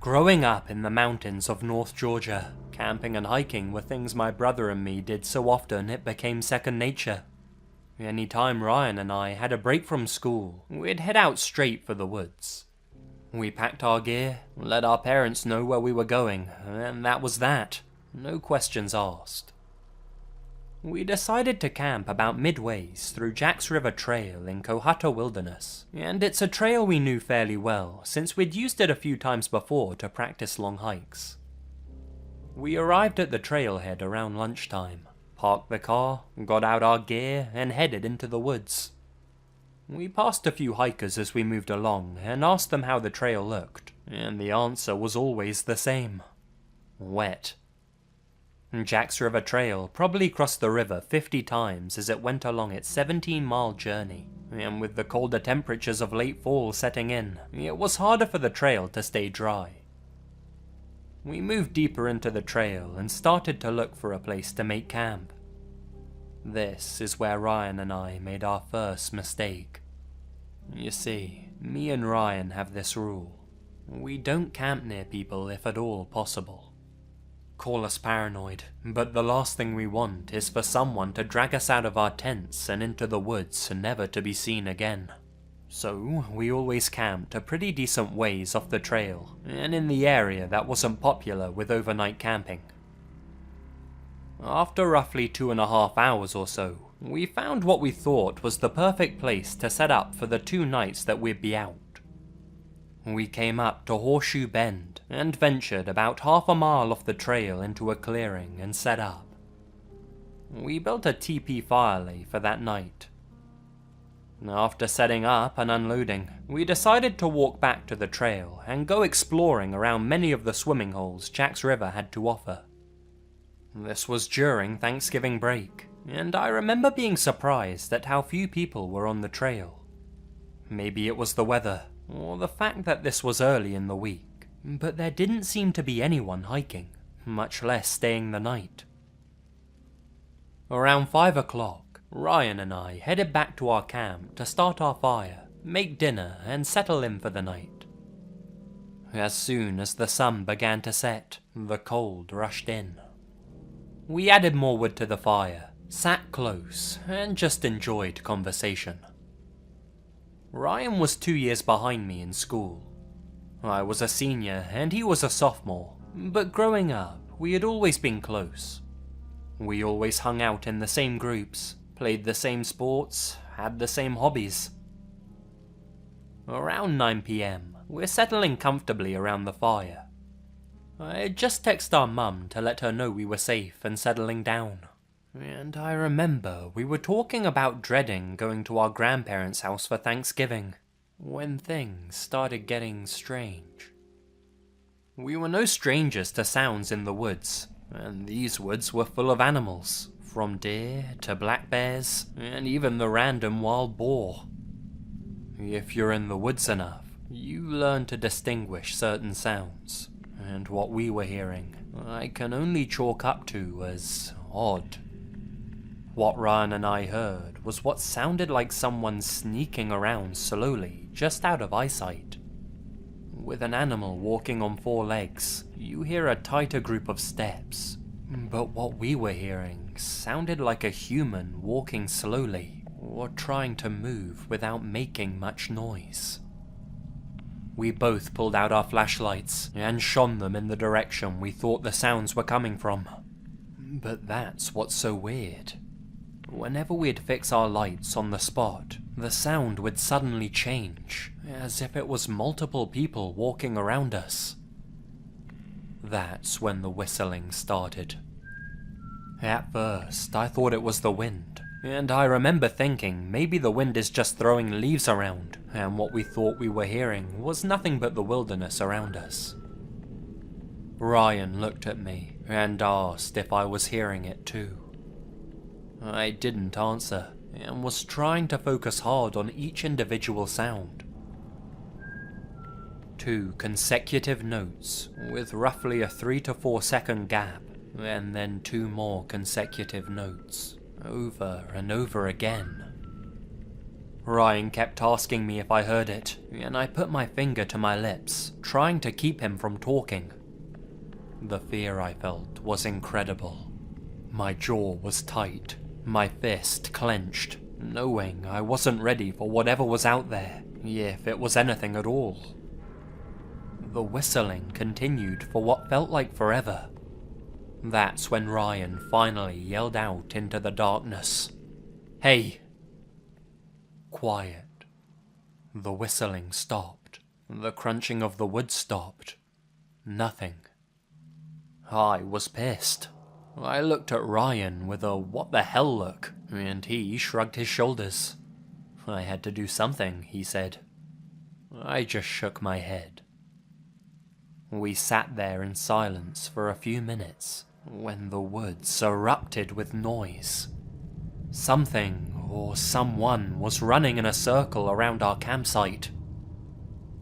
Growing up in the mountains of North Georgia, camping and hiking were things my brother and me did so often it became second nature. Any time Ryan and I had a break from school, we'd head out straight for the woods. We packed our gear, let our parents know where we were going, and that was that. No questions asked. We decided to camp about midways through Jack's River Trail in Cohutta Wilderness, and it's a trail we knew fairly well since we'd used it a few times before to practice long hikes. We arrived at the trailhead around lunchtime, parked the car, got out our gear, and headed into the woods. We passed a few hikers as we moved along and asked them how the trail looked, and the answer was always the same: wet. Jack's River Trail probably crossed the river 50 times as it went along its 17-mile journey, and with the colder temperatures of late fall setting in, it was harder for the trail to stay dry. We moved deeper into the trail and started to look for a place to make camp. This is where Ryan and I made our first mistake. You see, me and Ryan have this rule: we don't camp near people if at all possible. Call us paranoid, but the last thing we want is for someone to drag us out of our tents and into the woods never to be seen again. So we always camped a pretty decent ways off the trail, and in the area that wasn't popular with overnight camping. After roughly 2.5 hours or so, we found what we thought was the perfect place to set up for the 2 nights that we'd be out. We came up to Horseshoe Bend and ventured about half a mile off the trail into a clearing and set up. We built a teepee fire lay for that night. After setting up and unloading, we decided to walk back to the trail and go exploring around many of the swimming holes Jack's River had to offer. This was during Thanksgiving break, and I remember being surprised at how few people were on the trail. Maybe it was the weather, or the fact that this was early in the week, but there didn't seem to be anyone hiking, much less staying the night. Around 5 o'clock, Ryan and I headed back to our camp to start our fire, make dinner, and settle in for the night. As soon as the sun began to set, the cold rushed in. We added more wood to the fire, sat close, and just enjoyed conversation. Ryan was 2 years behind me in school. I was a senior and he was a sophomore, but growing up, we had always been close. We always hung out in the same groups, played the same sports, had the same hobbies. Around 9 PM, we're settling comfortably around the fire. I just texted our mum to let her know we were safe and settling down. And I remember we were talking about dreading going to our grandparents' house for Thanksgiving, when things started getting strange. We were no strangers to sounds in the woods, and these woods were full of animals, from deer to black bears, and even the random wild boar. If you're in the woods enough, you learn to distinguish certain sounds, and what we were hearing, I can only chalk up to as odd. What Ryan and I heard was what sounded like someone sneaking around slowly, just out of eyesight. With an animal walking on 4 legs, you hear a tighter group of steps, but what we were hearing sounded like a human walking slowly, or trying to move without making much noise. We both pulled out our flashlights and shone them in the direction we thought the sounds were coming from. But that's what's so weird. Whenever we'd fix our lights on the spot, the sound would suddenly change, as if it was multiple people walking around us. That's when the whistling started. At first, I thought it was the wind, and I remember thinking maybe the wind is just throwing leaves around, and what we thought we were hearing was nothing but the wilderness around us. Ryan looked at me and asked if I was hearing it too. I didn't answer, and was trying to focus hard on each individual sound. 2 consecutive notes, with roughly a 3 to 4 second gap, and then 2 more consecutive notes, over and over again. Ryan kept asking me if I heard it, and I put my finger to my lips, trying to keep him from talking. The fear I felt was incredible. My jaw was tight, my fist clenched, knowing I wasn't ready for whatever was out there, if it was anything at all. The whistling continued for what felt like forever. That's when Ryan finally yelled out into the darkness, "Hey!" Quiet. The whistling stopped. The crunching of the wood stopped. Nothing. I was pissed. I looked at Ryan with a what the hell look, and he shrugged his shoulders. I had to do something, he said. I just shook my head. We sat there in silence for a few minutes when the woods erupted with noise. Something or someone was running in a circle around our campsite.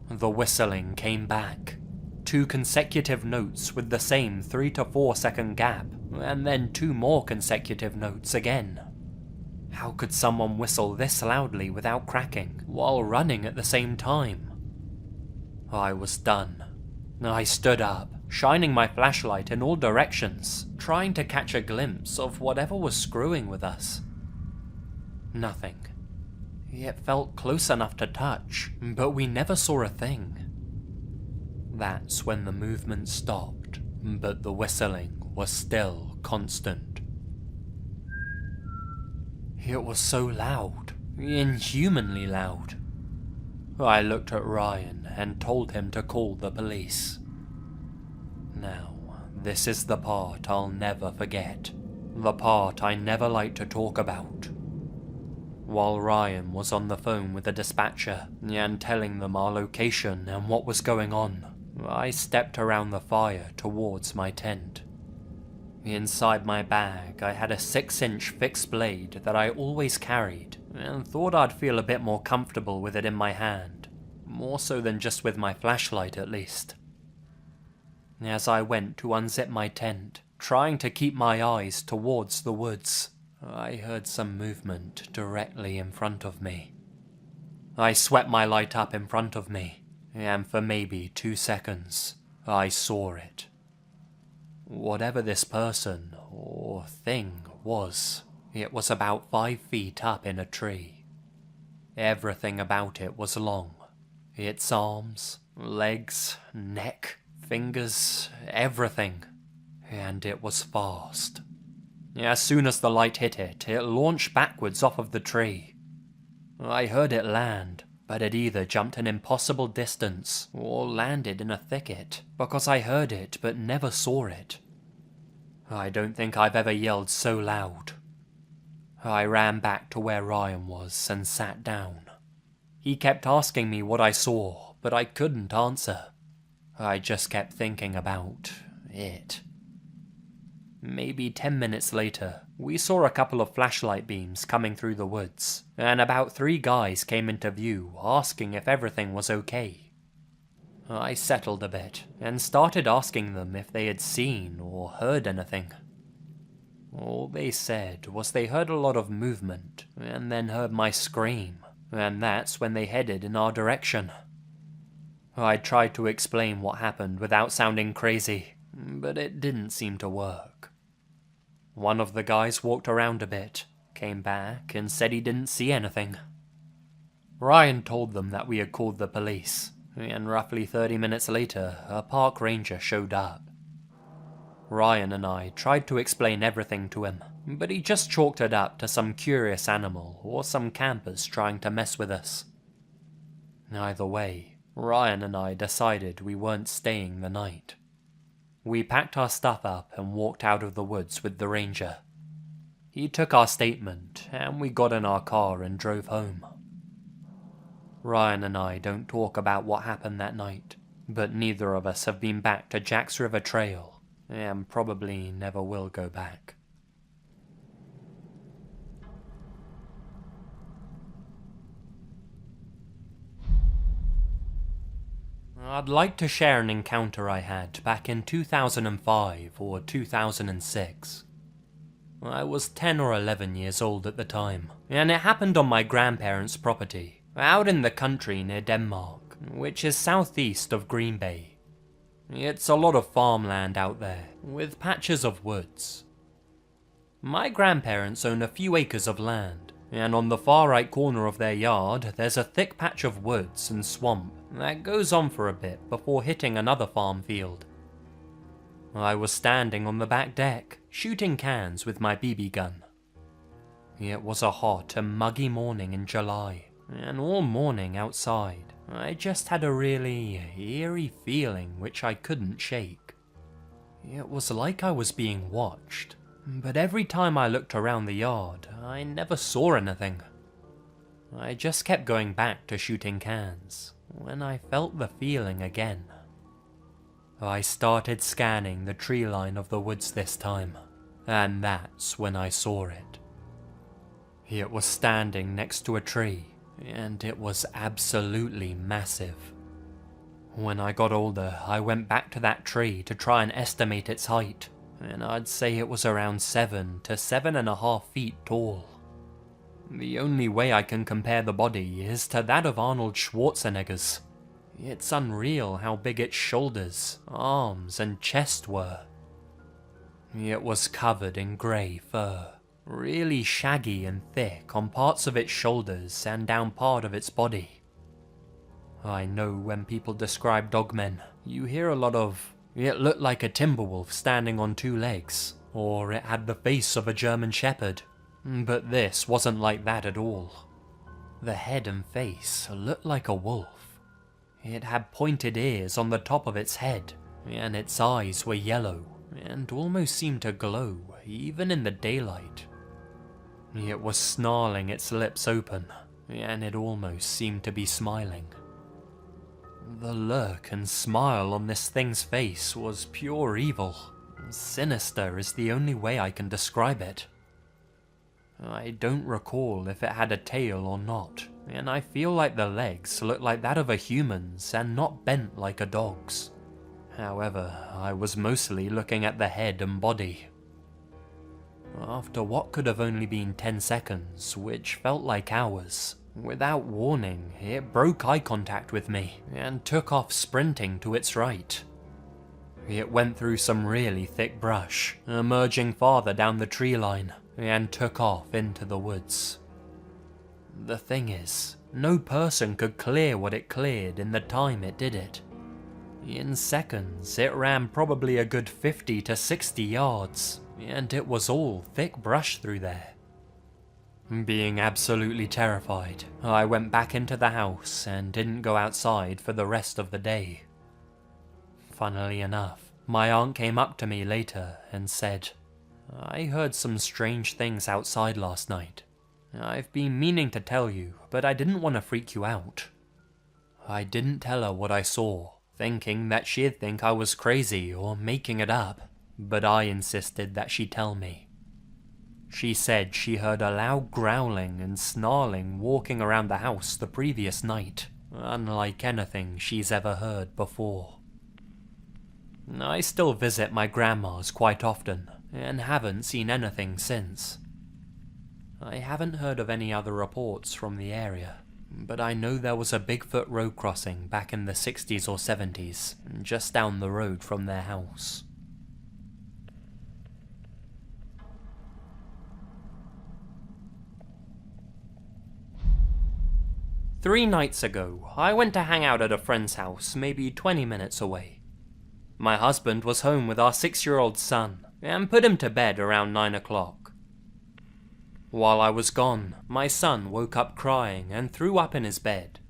The whistling came back. 2 consecutive notes with the same 3 to 4 second gap, and then 2 more consecutive notes again. How could someone whistle this loudly without cracking, while running at the same time? I was done. I stood up, shining my flashlight in all directions, trying to catch a glimpse of whatever was screwing with us. Nothing. It felt close enough to touch, but we never saw a thing. That's when the movement stopped, but the whistling was still constant. It was so loud, inhumanly loud. I looked at Ryan and told him to call the police. Now, this is the part I'll never forget, the part I never like to talk about. While Ryan was on the phone with the dispatcher and telling them our location and what was going on, I stepped around the fire towards my tent. Inside my bag, I had a 6-inch fixed blade that I always carried, and thought I'd feel a bit more comfortable with it in my hand, more so than just with my flashlight at least. As I went to unzip my tent, trying to keep my eyes towards the woods, I heard some movement directly in front of me. I swept my light up in front of me, and for maybe 2 seconds, I saw it. Whatever this person or thing was, it was about 5 feet up in a tree. Everything about it was long. Its arms, legs, neck, fingers, everything. And it was fast. As soon as the light hit it, it launched backwards off of the tree. I heard it land, but it either jumped an impossible distance or landed in a thicket, because I heard it but never saw it. I don't think I've ever yelled so loud. I ran back to where Ryan was and sat down. He kept asking me what I saw, but I couldn't answer. I just kept thinking about it. Maybe 10 minutes later, we saw a couple of flashlight beams coming through the woods, and about 3 guys came into view asking if everything was okay. I settled a bit, and started asking them if they had seen or heard anything. All they said was they heard a lot of movement, and then heard my scream, and that's when they headed in our direction. I tried to explain what happened without sounding crazy, but it didn't seem to work. One of the guys walked around a bit, came back, and said he didn't see anything. Ryan told them that we had called the police, and roughly 30 minutes later, a park ranger showed up. Ryan and I tried to explain everything to him, but he just chalked it up to some curious animal or some campers trying to mess with us. Either way, Ryan and I decided we weren't staying the night. We packed our stuff up and walked out of the woods with the ranger. He took our statement, and we got in our car and drove home. Ryan and I don't talk about what happened that night, but neither of us have been back to Jack's River Trail, and probably never will go back. I'd like to share an encounter I had back in 2005 or 2006. I was 10 or 11 years old at the time, and it happened on my grandparents' property, out in the country near Denmark, which is southeast of Green Bay. It's a lot of farmland out there, with patches of woods. My grandparents own a few acres of land, and on the far right corner of their yard there's a thick patch of woods and swamp that goes on for a bit before hitting another farm field. I was standing on the back deck, shooting cans with my BB gun. It was a hot and muggy morning in July, and all morning outside, I just had a really eerie feeling which I couldn't shake. It was like I was being watched, but every time I looked around the yard, I never saw anything. I just kept going back to shooting cans, when I felt the feeling again. I started scanning the tree line of the woods this time, and that's when I saw it. It was standing next to a tree, and it was absolutely massive. When I got older, I went back to that tree to try and estimate its height, and I'd say it was around 7 to 7.5 feet tall. The only way I can compare the body is to that of Arnold Schwarzenegger's. It's unreal how big its shoulders, arms, and chest were. It was covered in grey fur, really shaggy and thick on parts of its shoulders and down part of its body. I know when people describe dogmen, you hear a lot of, "It looked like a timber wolf standing on 2 legs," or "it had the face of a German shepherd," but this wasn't like that at all. The head and face looked like a wolf. It had pointed ears on the top of its head, and its eyes were yellow and almost seemed to glow even in the daylight. It was snarling its lips open, and it almost seemed to be smiling. The look and smile on this thing's face was pure evil. Sinister is the only way I can describe it. I don't recall if it had a tail or not, and I feel like the legs looked like that of a human's and not bent like a dog's. However, I was mostly looking at the head and body. After what could have only been 10 seconds, which felt like hours, without warning, it broke eye contact with me and took off sprinting to its right. It went through some really thick brush, emerging farther down the tree line, and took off into the woods. The thing is, no person could clear what it cleared in the time it did it. In seconds, it ran probably a good 50 to 60 yards, and it was all thick brush through there. Being absolutely terrified, I went back into the house and didn't go outside for the rest of the day. Funnily enough, my aunt came up to me later and said, "I heard some strange things outside last night. I've been meaning to tell you, but I didn't want to freak you out." I didn't tell her what I saw, thinking that she'd think I was crazy or making it up, but I insisted that she tell me. She said she heard a loud growling and snarling walking around the house the previous night, unlike anything she's ever heard before. I still visit my grandma's quite often, and haven't seen anything since. I haven't heard of any other reports from the area, but I know there was a Bigfoot road crossing back in the 60s or 70s, just down the road from their house. Three nights ago, I went to hang out at a friend's house maybe 20 minutes away. My husband was home with our 6-year-old son, and put him to bed around 9 o'clock. While I was gone, my son woke up crying and threw up in his bed.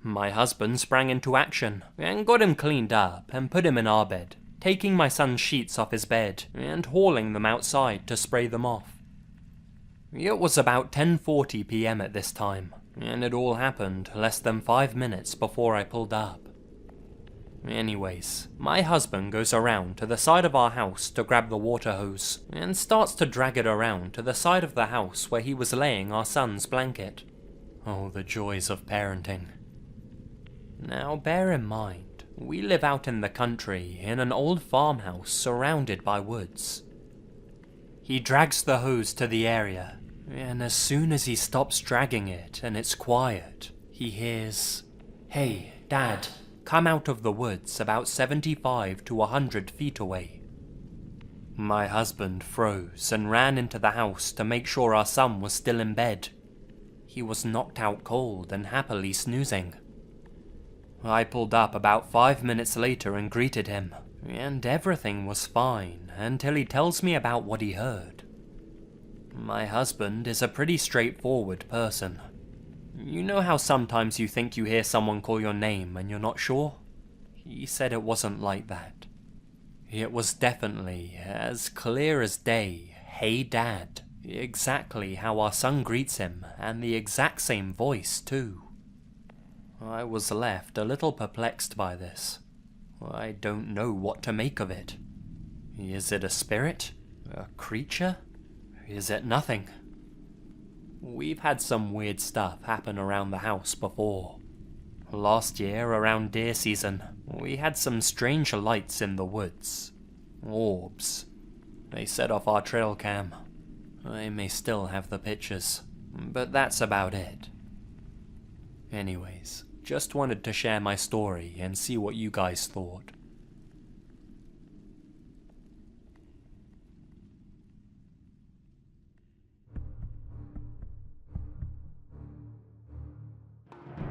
My husband sprang into action and got him cleaned up and put him in our bed, taking my son's sheets off his bed and hauling them outside to spray them off. It was about 10:40 p.m. at this time, and it all happened less than 5 minutes before I pulled up. Anyways, my husband goes around to the side of our house to grab the water hose and starts to drag it around to the side of the house where he was laying our son's blanket. Oh, the joys of parenting. Now bear in mind, we live out in the country in an old farmhouse surrounded by woods. He drags the hose to the area, and as soon as he stops dragging it and it's quiet, he hears, "Hey, Dad, come out of the woods about 75 to 100 feet away." My husband froze and ran into the house to make sure our son was still in bed. He was knocked out cold and happily snoozing. I pulled up about 5 minutes later and greeted him, and everything was fine until he tells me about what he heard. My husband is a pretty straightforward person. You know how sometimes you think you hear someone call your name and you're not sure? He said it wasn't like that. It was definitely, as clear as day, "Hey Dad," exactly how our son greets him, and the exact same voice too. I was left a little perplexed by this. I don't know what to make of it. Is it a spirit? A creature? Is it nothing? We've had some weird stuff happen around the house before. Last year, around deer season, we had some strange lights in the woods. Orbs. They set off our trail cam. I may still have the pictures, but that's about it. Anyways, just wanted to share my story and see what you guys thought.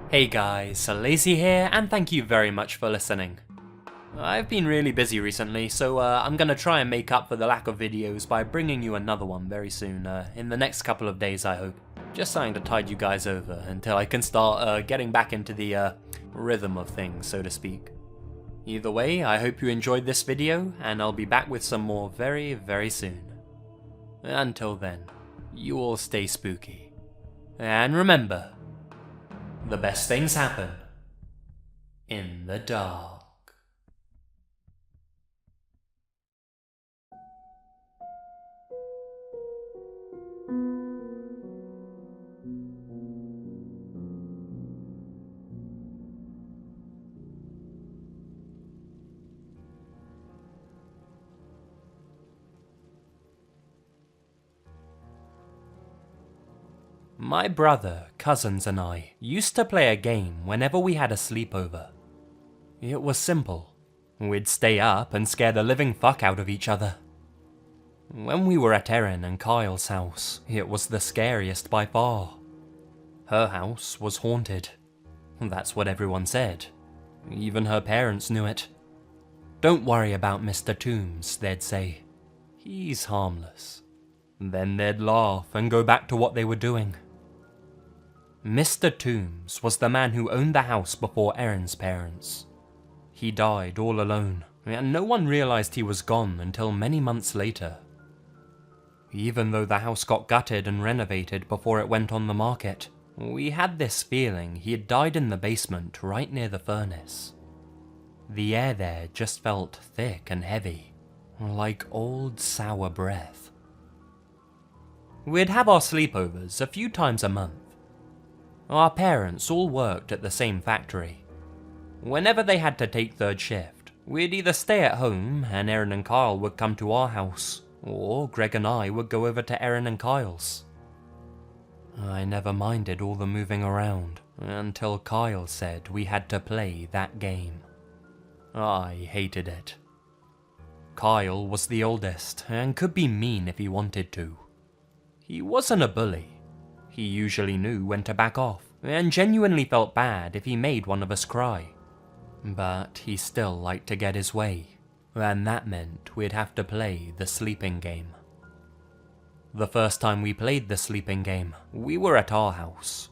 Hey guys, Lazy here, and thank you very much for listening. I've been really busy recently, so I'm gonna try and make up for the lack of videos by bringing you another one very soon, in the next couple of days I hope. Just something to tide you guys over until I can start getting back into the rhythm of things, so to speak. Either way, I hope you enjoyed this video, and I'll be back with some more very, very soon. Until then, you all stay spooky. And remember, the best things happen in the dark. My brother, cousins and I used to play a game whenever we had a sleepover. It was simple. We'd stay up and scare the living fuck out of each other. When we were at Erin and Kyle's house, it was the scariest by far. Her house was haunted. That's what everyone said. Even her parents knew it. "Don't worry about Mr. Toombs," they'd say. "He's harmless." Then they'd laugh and go back to what they were doing. Mr. Toombs was the man who owned the house before Erin's parents. He died all alone, and no one realized he was gone until many months later. Even though the house got gutted and renovated before it went on the market, we had this feeling he had died in the basement right near the furnace. The air there just felt thick and heavy, like old sour breath. We'd have our sleepovers a few times a month. Our parents all worked at the same factory. Whenever they had to take third shift, we'd either stay at home and Erin and Kyle would come to our house, or Greg and I would go over to Erin and Kyle's. I never minded all the moving around until Kyle said we had to play that game. I hated it. Kyle was the oldest and could be mean if he wanted to. He wasn't a bully. He usually knew when to back off, and genuinely felt bad if he made one of us cry. But he still liked to get his way, and that meant we'd have to play the sleeping game. The first time we played the sleeping game, we were at our house.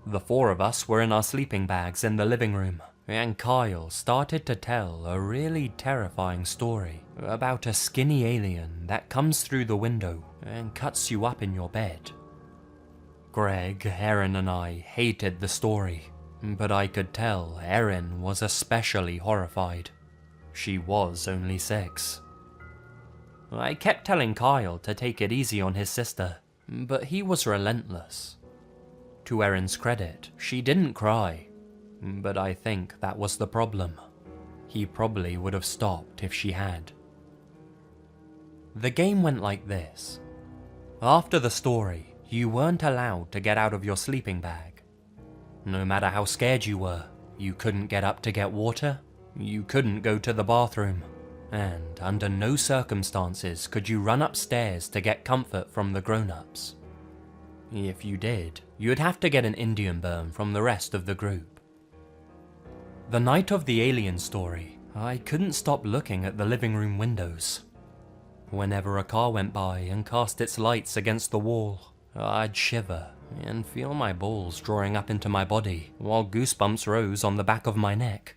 The four of us were in our sleeping bags in the living room, and Kyle started to tell a really terrifying story about a skinny alien that comes through the window and cuts you up in your bed. Greg, Erin and I hated the story, but I could tell Erin was especially horrified. She was only 6. I kept telling Kyle to take it easy on his sister, but he was relentless. To Erin's credit, she didn't cry, but I think that was the problem. He probably would have stopped if she had. The game went like this. After the story, you weren't allowed to get out of your sleeping bag. No matter how scared you were, you couldn't get up to get water, you couldn't go to the bathroom, and under no circumstances could you run upstairs to get comfort from the grown-ups. If you did, you'd have to get an Indian burn from the rest of the group. The night of the alien story, I couldn't stop looking at the living room windows. Whenever a car went by and cast its lights against the wall, I'd shiver and feel my balls drawing up into my body while goosebumps rose on the back of my neck.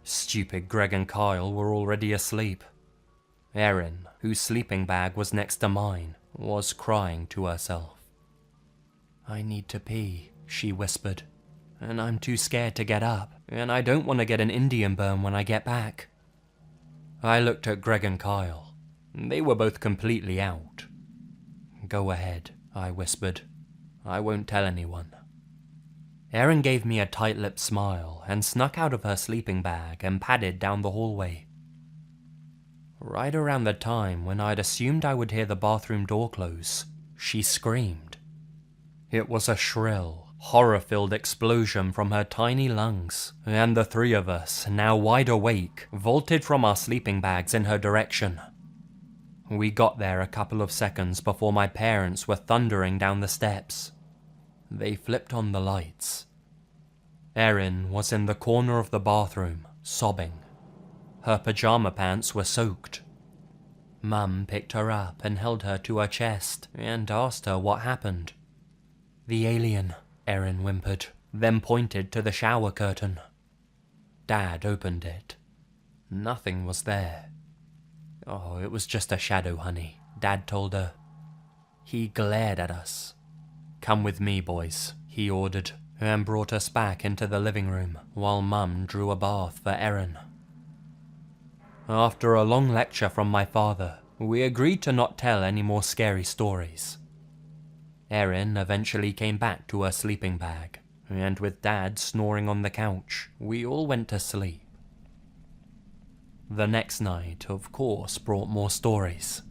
Stupid Greg and Kyle were already asleep. Erin, whose sleeping bag was next to mine, was crying to herself. "I need to pee," she whispered, "and I'm too scared to get up, and I don't want to get an Indian burn when I get back." I looked at Greg and Kyle. They were both completely out. "Go ahead," I whispered. "I won't tell anyone." Erin gave me a tight-lipped smile and snuck out of her sleeping bag and padded down the hallway. Right around the time when I'd assumed I would hear the bathroom door close, she screamed. It was a shrill, horror-filled explosion from her tiny lungs, and the three of us, now wide awake, vaulted from our sleeping bags in her direction. We got there a couple of seconds before my parents were thundering down the steps. They flipped on the lights. Erin was in the corner of the bathroom, sobbing. Her pajama pants were soaked. Mum picked her up and held her to her chest and asked her what happened. "The alien," Erin whimpered, then pointed to the shower curtain. Dad opened it. Nothing was there. "Oh, it was just a shadow, honey," Dad told her. He glared at us. "Come with me, boys," he ordered, and brought us back into the living room while Mum drew a bath for Erin. After a long lecture from my father, we agreed to not tell any more scary stories. Erin eventually came back to her sleeping bag, and with Dad snoring on the couch, we all went to sleep. The next night, of course, brought more stories.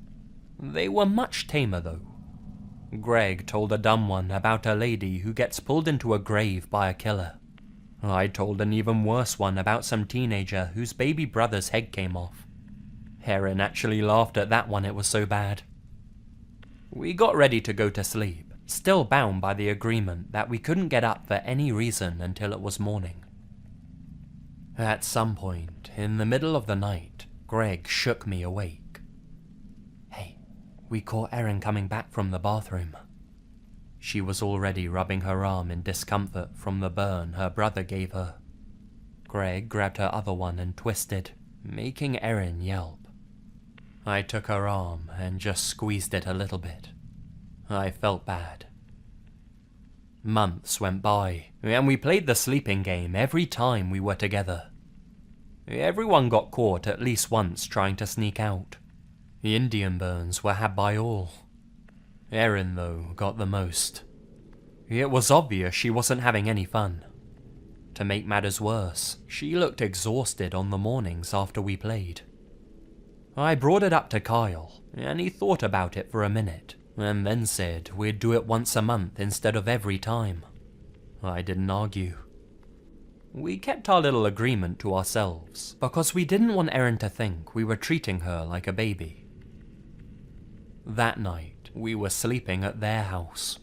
They were much tamer, though. Greg told a dumb one about a lady who gets pulled into a grave by a killer. I told an even worse one about some teenager whose baby brother's head came off. Erin actually laughed at that one, it was so bad. We got ready to go to sleep, still bound by the agreement that we couldn't get up for any reason until it was morning. At some point, in the middle of the night, Greg shook me awake. "Hey, we caught Erin coming back from the bathroom." She was already rubbing her arm in discomfort from the burn her brother gave her. Greg grabbed her other one and twisted, making Erin yelp. I took her arm and just squeezed it a little bit. I felt bad. Months went by, and we played the sleeping game every time we were together. Everyone got caught at least once trying to sneak out. The Indian burns were had by all. Erin, though, got the most. It was obvious she wasn't having any fun. To make matters worse, she looked exhausted on the mornings after we played. I brought it up to Kyle, and he thought about it for a minute, and then said we'd do it once a month instead of every time. I didn't argue. We kept our little agreement to ourselves, because we didn't want Erin to think we were treating her like a baby. That night, we were sleeping at their house.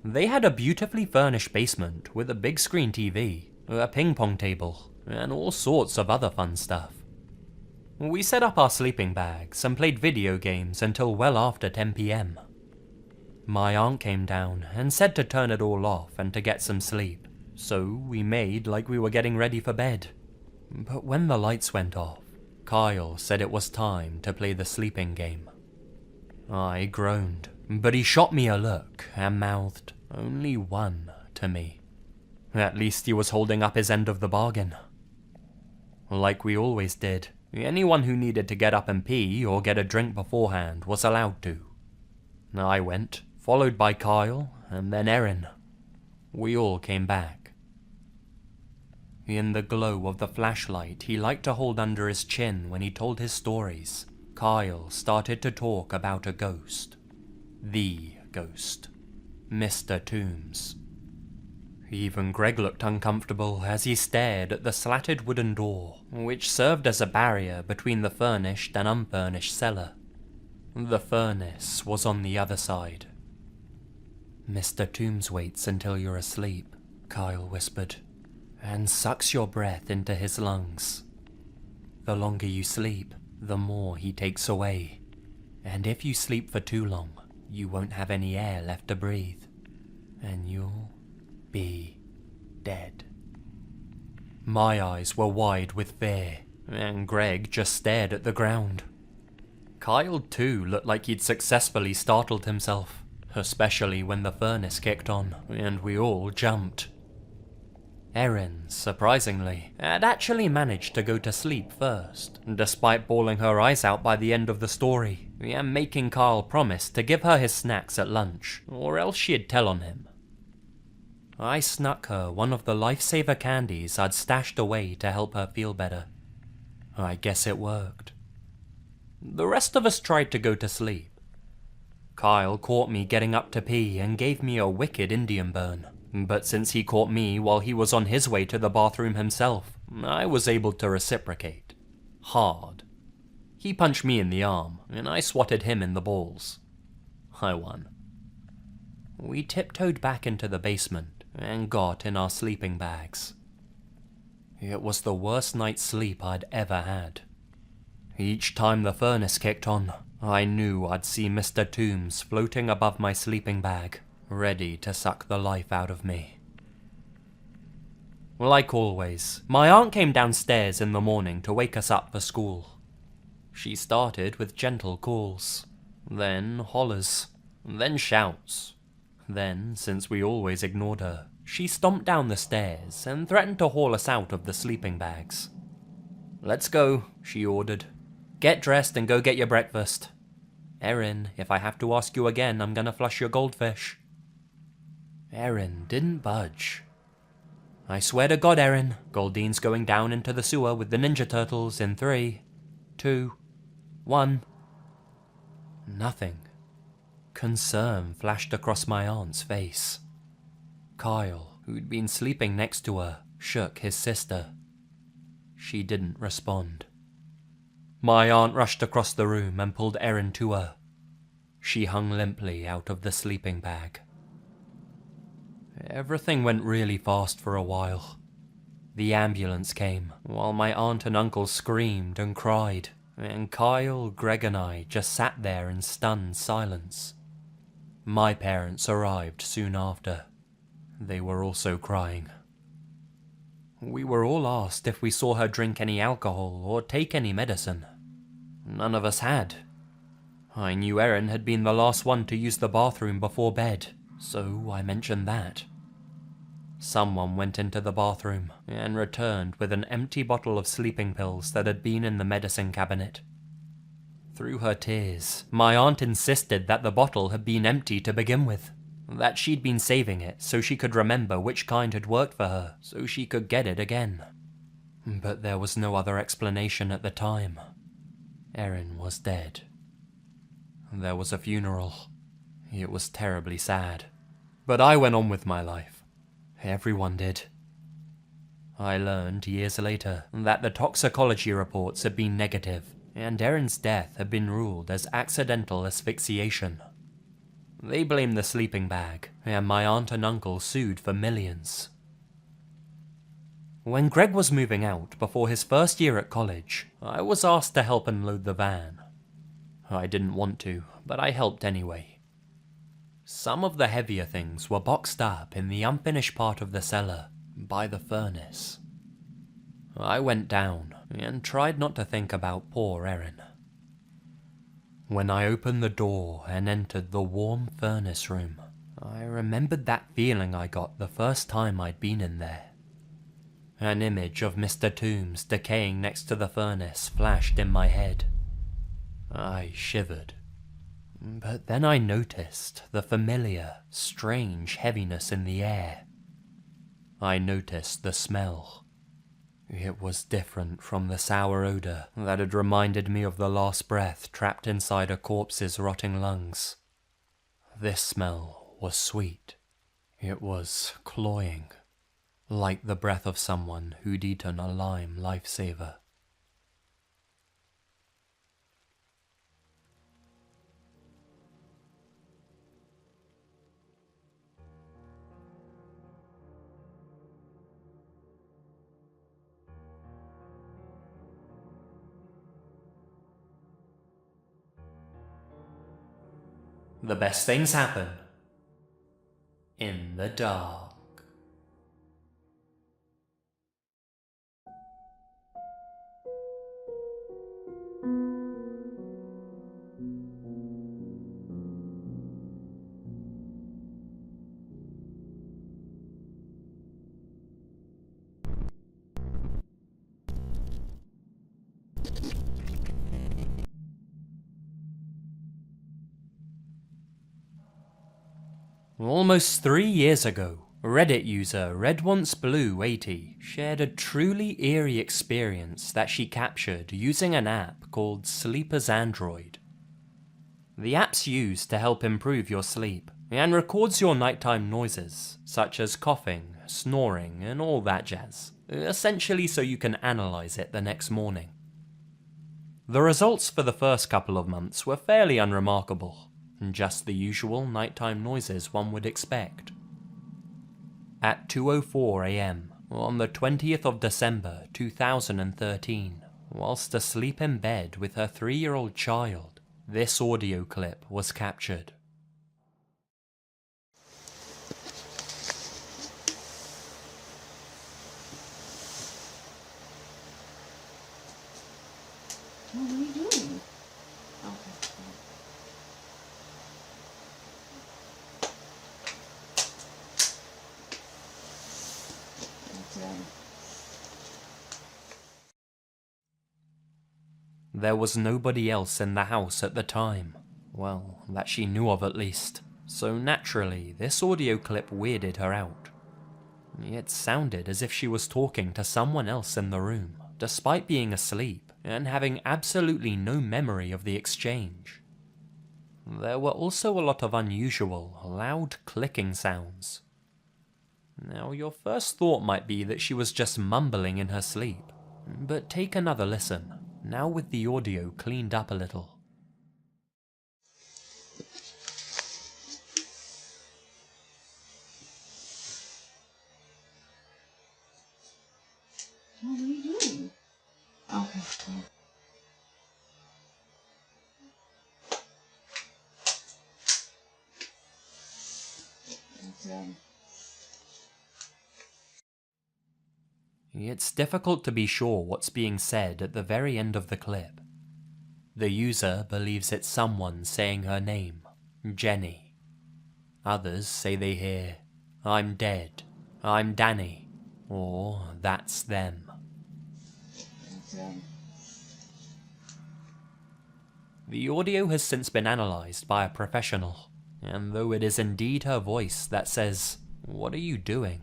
They had a beautifully furnished basement with a big screen TV, a ping pong table, and all sorts of other fun stuff. We set up our sleeping bags and played video games until well after 10 p.m. My aunt came down and said to turn it all off and to get some sleep, so we made like we were getting ready for bed. But when the lights went off, Kyle said it was time to play the sleeping game. I groaned, but he shot me a look and mouthed, "Only one," to me. At least he was holding up his end of the bargain. Like we always did, anyone who needed to get up and pee or get a drink beforehand was allowed to. I went, followed by Kyle, and then Erin. We all came back. In the glow of the flashlight he liked to hold under his chin when he told his stories, Kyle started to talk about a ghost. The ghost. Mr. Toombs. Even Greg looked uncomfortable as he stared at the slatted wooden door, which served as a barrier between the furnished and unfurnished cellar. The furnace was on the other side. "Mr. Toombs waits until you're asleep," Kyle whispered, "and sucks your breath into his lungs. The longer you sleep, the more he takes away. And if you sleep for too long, you won't have any air left to breathe, and you'll be dead." My eyes were wide with fear, and Greg just stared at the ground. Kyle too looked like he'd successfully startled himself, especially when the furnace kicked on, and we all jumped. Erin, surprisingly, had actually managed to go to sleep first, despite bawling her eyes out by the end of the story, and making Kyle promise to give her his snacks at lunch, or else she'd tell on him. I snuck her one of the lifesaver candies I'd stashed away to help her feel better. I guess it worked. The rest of us tried to go to sleep. Kyle caught me getting up to pee and gave me a wicked Indian burn, but since he caught me while he was on his way to the bathroom himself, I was able to reciprocate. Hard. He punched me in the arm, and I swatted him in the balls. I won. We tiptoed back into the basement and got in our sleeping bags. It was the worst night's sleep I'd ever had. Each time the furnace kicked on, I knew I'd see Mr. Toombs floating above my sleeping bag, ready to suck the life out of me. Like always, my aunt came downstairs in the morning to wake us up for school. She started with gentle calls, then hollers, then shouts. Then, since we always ignored her, she stomped down the stairs and threatened to haul us out of the sleeping bags. "Let's go," she ordered. "Get dressed and go get your breakfast. Erin, if I have to ask you again, I'm gonna flush your goldfish." Erin didn't budge. "I swear to God, Erin, Goldine's going down into the sewer with the Ninja Turtles in 3, 2, 1. Nothing. Concern flashed across my aunt's face. Kyle, who'd been sleeping next to her, shook his sister. She didn't respond. My aunt rushed across the room and pulled Erin to her. She hung limply out of the sleeping bag. Everything went really fast for a while. The ambulance came, while my aunt and uncle screamed and cried, and Kyle, Greg and I just sat there in stunned silence. My parents arrived soon after. They were also crying. We were all asked if we saw her drink any alcohol or take any medicine. None of us had. I knew Erin had been the last one to use the bathroom before bed, so I mentioned that. Someone went into the bathroom and returned with an empty bottle of sleeping pills that had been in the medicine cabinet. Through her tears, my aunt insisted that the bottle had been empty to begin with, that she'd been saving it so she could remember which kind had worked for her, so she could get it again. But there was no other explanation at the time. Erin was dead. There was a funeral. It was terribly sad. But I went on with my life. Everyone did. I learned years later that the toxicology reports had been negative, and Erin's death had been ruled as accidental asphyxiation. They blamed the sleeping bag, and my aunt and uncle sued for millions. When Greg was moving out before his first year at college, I was asked to help unload the van. I didn't want to, but I helped anyway. Some of the heavier things were boxed up in the unfinished part of the cellar, by the furnace. I went down and tried not to think about poor Erin. When I opened the door and entered the warm furnace room, I remembered that feeling I got the first time I'd been in there. An image of Mr. Toombs decaying next to the furnace flashed in my head. I shivered. But then I noticed the familiar, strange heaviness in the air. I noticed the smell. It was different from the sour odor that had reminded me of the last breath trapped inside a corpse's rotting lungs. This smell was sweet. It was cloying, like the breath of someone who'd eaten a lime lifesaver. The best things happen in the dark. Almost 3 years ago, Reddit user RedOnceBlue80 shared a truly eerie experience that she captured using an app called Sleeper's Android. The app's used to help improve your sleep and records your nighttime noises, such as coughing, snoring, and all that jazz, essentially so you can analyze it the next morning. The results for the first couple of months were fairly unremarkable. Just the usual nighttime noises one would expect. At 2:04 AM on the 20th of December 2013, whilst asleep in bed with her 3-year-old child, this audio clip was captured. What are you doing? Okay. There was nobody else in the house at the time, well, that she knew of at least, so naturally this audio clip weirded her out. It sounded as if she was talking to someone else in the room, despite being asleep and having absolutely no memory of the exchange. There were also a lot of unusual, loud clicking sounds. Now, your first thought might be that she was just mumbling in her sleep, but take another listen, now with the audio cleaned up a little. What are you doing? Okay. It's difficult to be sure what's being said at the very end of the clip. The user believes it's someone saying her name, Jenny. Others say they hear, "I'm dead," "I'm Danny," or "that's them." The audio has since been analysed by a professional, and though it is indeed her voice that says, "What are you doing?"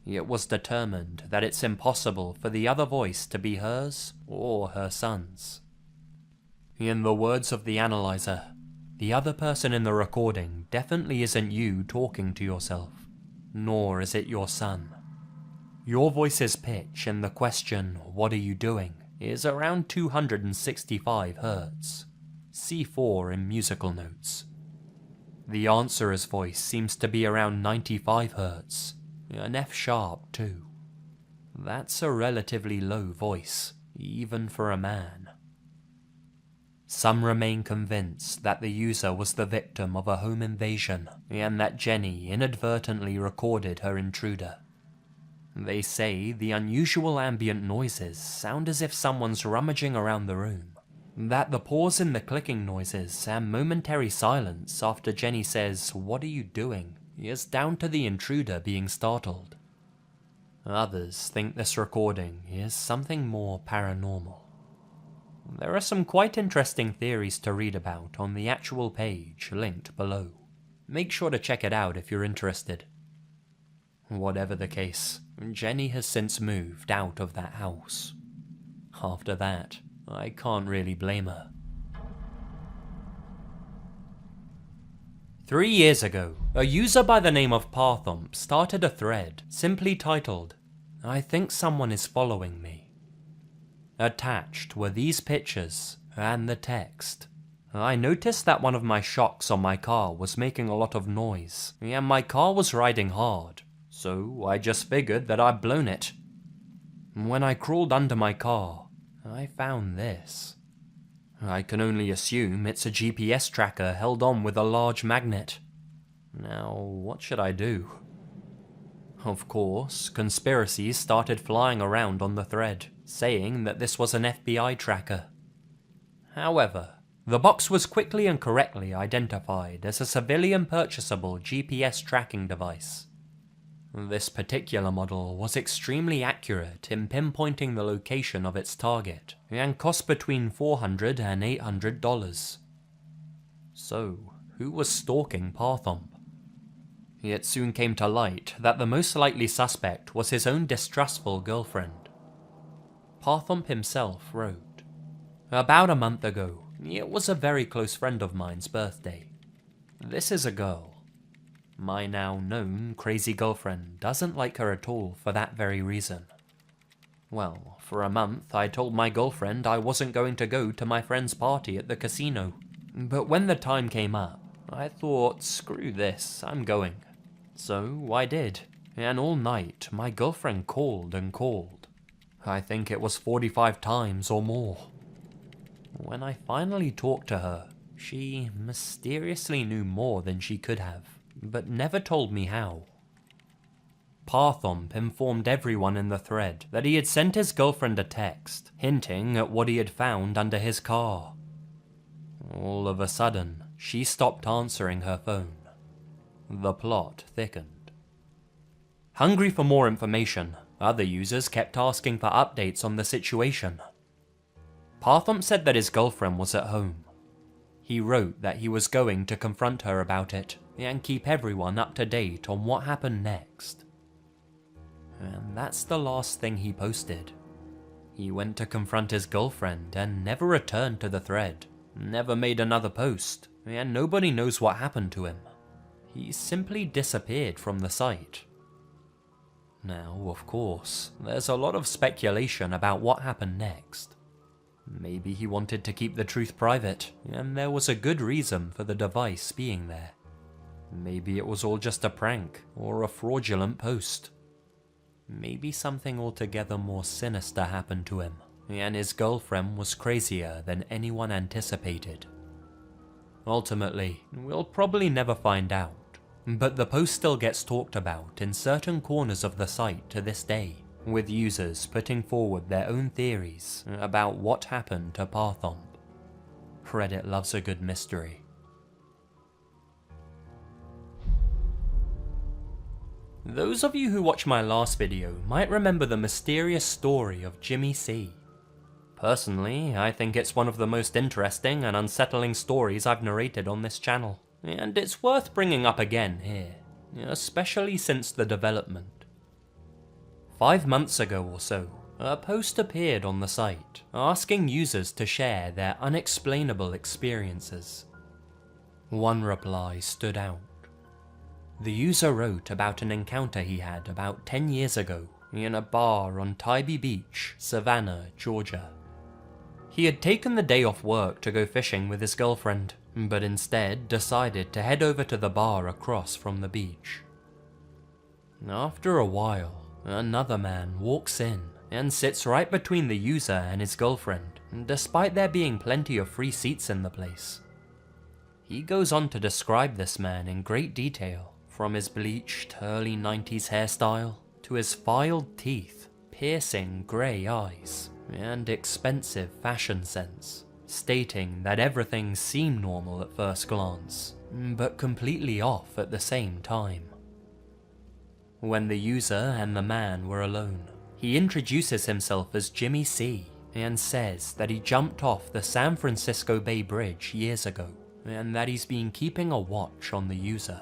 it was determined that it's impossible for the other voice to be hers or her son's. In the words of the analyzer, the other person in the recording definitely isn't you talking to yourself, nor is it your son. Your voice's pitch in the question, "What are you doing?" is around 265 Hz, C4 in musical notes. The answerer's voice seems to be around 95 Hz, an F sharp too. That's a relatively low voice, even for a man. Some remain convinced that the user was the victim of a home invasion, and that Jenny inadvertently recorded her intruder. They say the unusual ambient noises sound as if someone's rummaging around the room, that the pause in the clicking noises and momentary silence after Jenny says, "What are you doing?" is down to the intruder being startled. Others think this recording is something more paranormal. There are some quite interesting theories to read about on the actual page linked below. Make sure to check it out if you're interested. Whatever the case, Jenny has since moved out of that house. After that, I can't really blame her. 3 years ago, a user by the name of Parthomp started a thread simply titled, "I think someone is following me." Attached were these pictures and the text. I noticed that one of my shocks on my car was making a lot of noise, and my car was riding hard, so I just figured that I'd blown it. When I crawled under my car, I found this. I can only assume it's a GPS tracker held on with a large magnet. Now, what should I do? Of course, conspiracies started flying around on the thread, saying that this was an FBI tracker. However, the box was quickly and correctly identified as a civilian purchasable GPS tracking device. This particular model was extremely accurate in pinpointing the location of its target, and cost between $400 and $800. So, who was stalking Parthomp? It soon came to light that the most likely suspect was his own distrustful girlfriend. Parthomp himself wrote, "About a month ago, it was a very close friend of mine's birthday. This is a girl. My now known crazy girlfriend doesn't like her at all for that very reason. Well, for a month I told my girlfriend I wasn't going to go to my friend's party at the casino. But when the time came up, I thought, screw this, I'm going. So I did, and all night my girlfriend called and called. I think it was 45 times or more. When I finally talked to her, she mysteriously knew more than she could have, but never told me how. Parthomp informed everyone in the thread that he had sent his girlfriend a text, hinting at what he had found under his car. All of a sudden, she stopped answering her phone. The plot thickened. Hungry for more information, other users kept asking for updates on the situation. Parthomp said that his girlfriend was at home. He wrote that he was going to confront her about it, and keep everyone up to date on what happened next. And that's the last thing he posted. He went to confront his girlfriend and never returned to the thread, never made another post, and nobody knows what happened to him. He simply disappeared from the site. Now, of course, there's a lot of speculation about what happened next. Maybe he wanted to keep the truth private, and there was a good reason for the device being there. Maybe it was all just a prank, or a fraudulent post. Maybe something altogether more sinister happened to him, and his girlfriend was crazier than anyone anticipated. Ultimately, we'll probably never find out, but the post still gets talked about in certain corners of the site to this day, with users putting forward their own theories about what happened to Parthomp. Reddit loves a good mystery. Those of you who watched my last video might remember the mysterious story of Jimmy C. Personally, I think it's one of the most interesting and unsettling stories I've narrated on this channel, and it's worth bringing up again here, especially since the development. 5 months ago or so, a post appeared on the site asking users to share their unexplainable experiences. One reply stood out. The user wrote about an encounter he had about 10 years ago in a bar on Tybee Beach, Savannah, Georgia. He had taken the day off work to go fishing with his girlfriend, but instead decided to head over to the bar across from the beach. After a while, another man walks in and sits right between the user and his girlfriend, despite there being plenty of free seats in the place. He goes on to describe this man in great detail, from his bleached early 90s hairstyle to his filed teeth, piercing grey eyes, and expensive fashion sense, stating that everything seemed normal at first glance, but completely off at the same time. When the user and the man were alone, he introduces himself as Jimmy C and says that he jumped off the San Francisco Bay Bridge years ago, and that he's been keeping a watch on the user.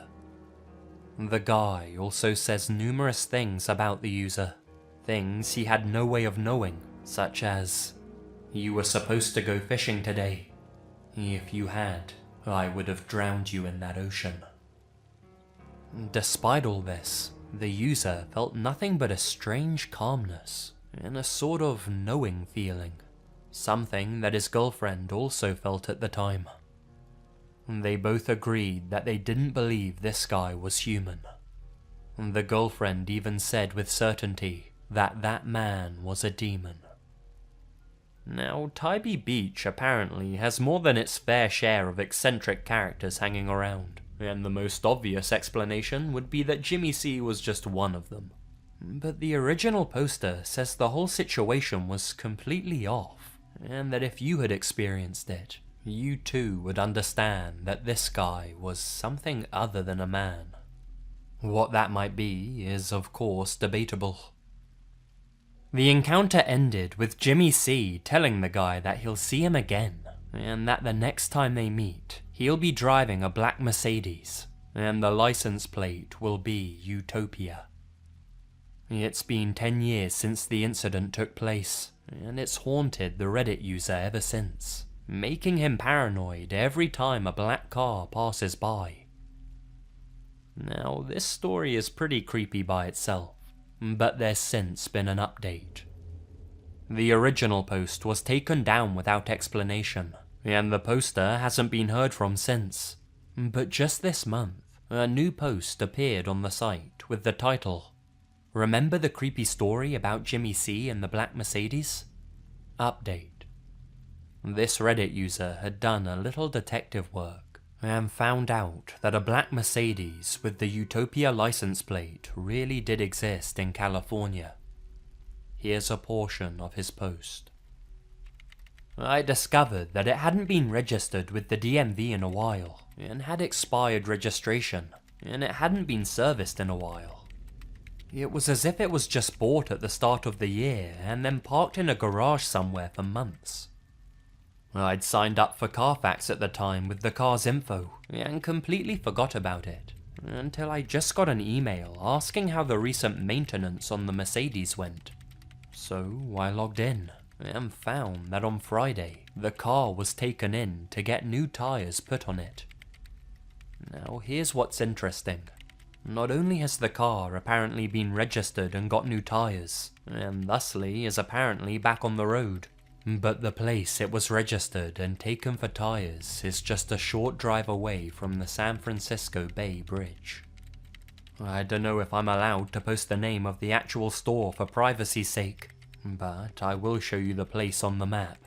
The guy also says numerous things about the user, things he had no way of knowing, such as, "You were supposed to go fishing today. If you had, I would have drowned you in that ocean." Despite all this, the user felt nothing but a strange calmness and a sort of knowing feeling, something that his girlfriend also felt at the time. They both agreed that they didn't believe this guy was human. The girlfriend even said with certainty that that man was a demon. Now, Tybee Beach apparently has more than its fair share of eccentric characters hanging around, and the most obvious explanation would be that Jimmy C was just one of them. But the original poster says the whole situation was completely off, and that if you had experienced it, you too would understand that this guy was something other than a man. What that might be is, of course, debatable. The encounter ended with Jimmy C telling the guy that he'll see him again, and that the next time they meet, he'll be driving a black Mercedes, and the license plate will be Utopia. It's been 10 years since the incident took place, and it's haunted the Reddit user ever since, making him paranoid every time a black car passes by. Now, this story is pretty creepy by itself, but there's since been an update. The original post was taken down without explanation, and the poster hasn't been heard from since. But just this month, a new post appeared on the site with the title, "Remember the creepy story about Jimmy C and the black Mercedes? Update." This Reddit user had done a little detective work and found out that a black Mercedes with the Utopia license plate really did exist in California. Here's a portion of his post. "I discovered that it hadn't been registered with the DMV in a while, and had expired registration, and it hadn't been serviced in a while. It was as if it was just bought at the start of the year and then parked in a garage somewhere for months. I'd signed up for Carfax at the time with the car's info, and completely forgot about it, until I just got an email asking how the recent maintenance on the Mercedes went. So I logged in, and found that on Friday, the car was taken in to get new tyres put on it. Now here's what's interesting. Not only has the car apparently been registered and got new tyres, and thusly is apparently back on the road, but the place it was registered and taken for tyres is just a short drive away from the San Francisco Bay Bridge. I don't know if I'm allowed to post the name of the actual store for privacy's sake, but I will show you the place on the map.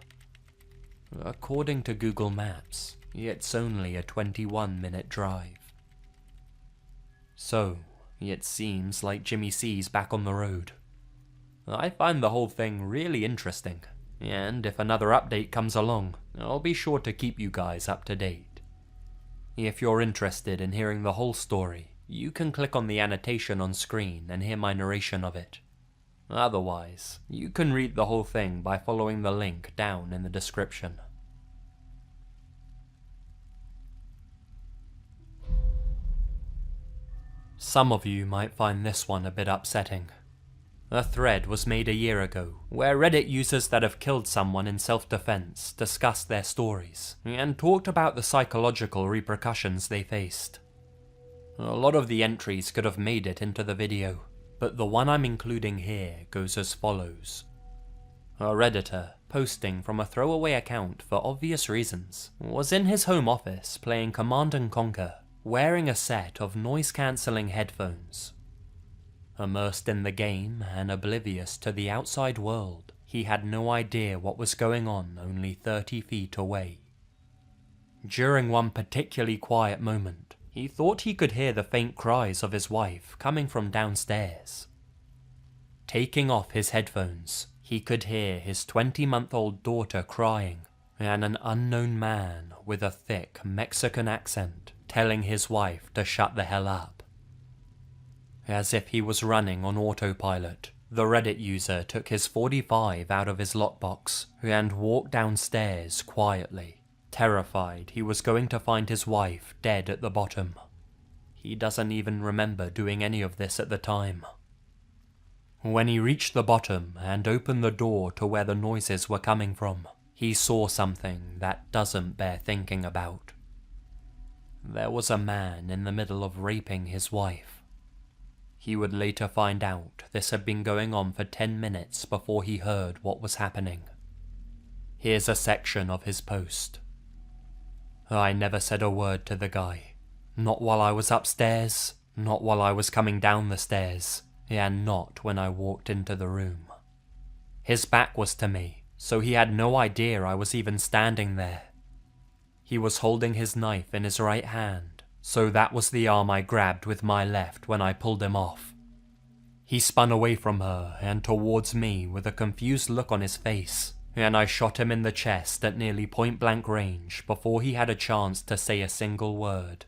According to Google Maps, it's only a 21-minute drive. So, it seems like Jimmy C's back on the road. I find the whole thing really interesting, and if another update comes along, I'll be sure to keep you guys up to date. If you're interested in hearing the whole story, you can click on the annotation on screen and hear my narration of it. Otherwise, you can read the whole thing by following the link down in the description. Some of you might find this one a bit upsetting. A thread was made a year ago, where Reddit users that have killed someone in self-defense discussed their stories, and talked about the psychological repercussions they faced. A lot of the entries could have made it into the video, but the one I'm including here goes as follows. A Redditor, posting from a throwaway account for obvious reasons, was in his home office playing Command & Conquer, wearing a set of noise-cancelling headphones. Immersed in the game and oblivious to the outside world, he had no idea what was going on only 30 feet away. During one particularly quiet moment, he thought he could hear the faint cries of his wife coming from downstairs. Taking off his headphones, he could hear his 20-month-old daughter crying, and an unknown man with a thick Mexican accent telling his wife to shut the hell up. As if he was running on autopilot, the Reddit user took his .45 out of his lockbox and walked downstairs quietly, terrified he was going to find his wife dead at the bottom. He doesn't even remember doing any of this at the time. When he reached the bottom and opened the door to where the noises were coming from, he saw something that doesn't bear thinking about. There was a man in the middle of raping his wife. He would later find out this had been going on for 10 minutes before he heard what was happening. Here's a section of his post. I never said a word to the guy. Not while I was upstairs, not while I was coming down the stairs, and not when I walked into the room. His back was to me, so he had no idea I was even standing there. He was holding his knife in his right hand, so that was the arm I grabbed with my left when I pulled him off. He spun away from her and towards me with a confused look on his face, and I shot him in the chest at nearly point-blank range before he had a chance to say a single word.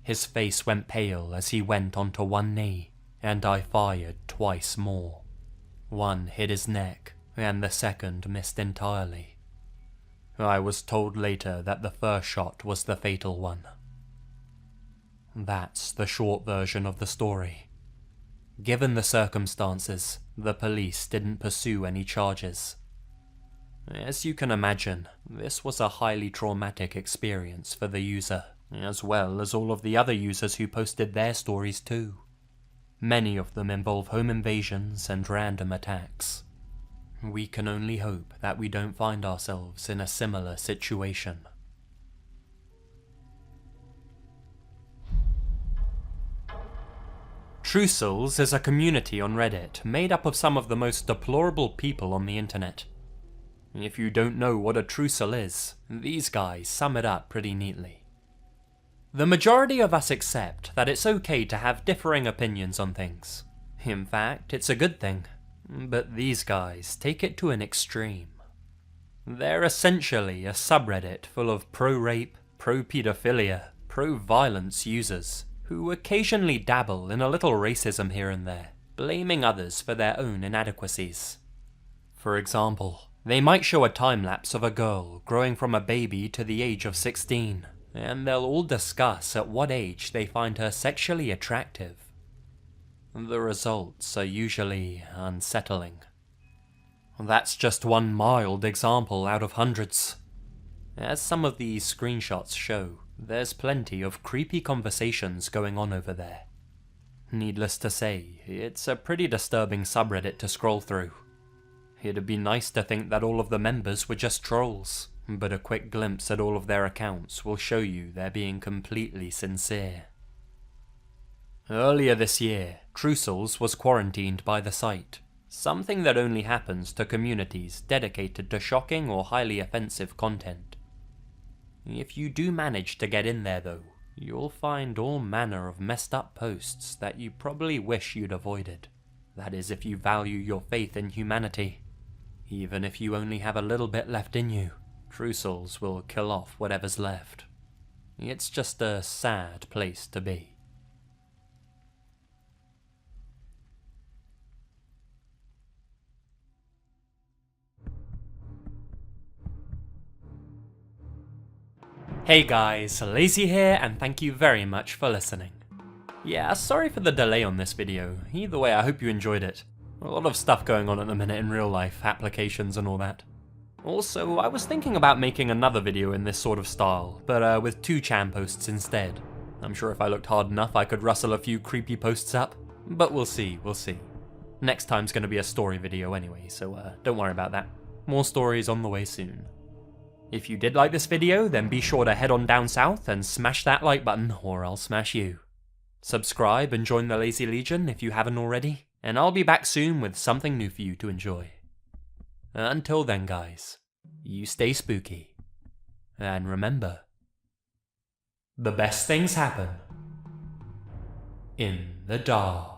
His face went pale as he went onto one knee, and I fired twice more. One hit his neck, and the second missed entirely. I was told later that the first shot was the fatal one. That's the short version of the story. Given the circumstances, the police didn't pursue any charges. As you can imagine, this was a highly traumatic experience for the user, as well as all of the other users who posted their stories too. Many of them involve home invasions and random attacks. We can only hope that we don't find ourselves in a similar situation. Trussels is a community on Reddit made up of some of the most deplorable people on the internet. If you don't know what a trussel is, these guys sum it up pretty neatly. The majority of us accept that it's okay to have differing opinions on things. In fact, it's a good thing. But these guys take it to an extreme. They're essentially a subreddit full of pro-rape, pro-pedophilia, pro-violence users who occasionally dabble in a little racism here and there, blaming others for their own inadequacies. For example, they might show a time-lapse of a girl growing from a baby to the age of 16, and they'll all discuss at what age they find her sexually attractive. The results are usually unsettling. That's just one mild example out of hundreds. As some of these screenshots show, there's plenty of creepy conversations going on over there. Needless to say, it's a pretty disturbing subreddit to scroll through. It'd be nice to think that all of the members were just trolls, but a quick glimpse at all of their accounts will show you they're being completely sincere. Earlier this year, Trussels was quarantined by the site, something that only happens to communities dedicated to shocking or highly offensive content. If you do manage to get in there though, you'll find all manner of messed up posts that you probably wish you'd avoided. That is, if you value your faith in humanity. Even if you only have a little bit left in you, Trussels will kill off whatever's left. It's just a sad place to be. Hey guys, Lazy here, and thank you very much for listening. Yeah, sorry for the delay on this video. Either way, I hope you enjoyed it. A lot of stuff going on at the minute in real life, applications and all that. Also, I was thinking about making another video in this sort of style, but with 2 chan posts instead. I'm sure if I looked hard enough I could rustle a few creepy posts up, but we'll see. Next time's gonna be a story video anyway, so don't worry about that. More stories on the way soon. If you did like this video, then be sure to head on down south and smash that like button, or I'll smash you. Subscribe and join the Lazy Legion if you haven't already, and I'll be back soon with something new for you to enjoy. Until then guys, you stay spooky, and remember, the best things happen in the dark.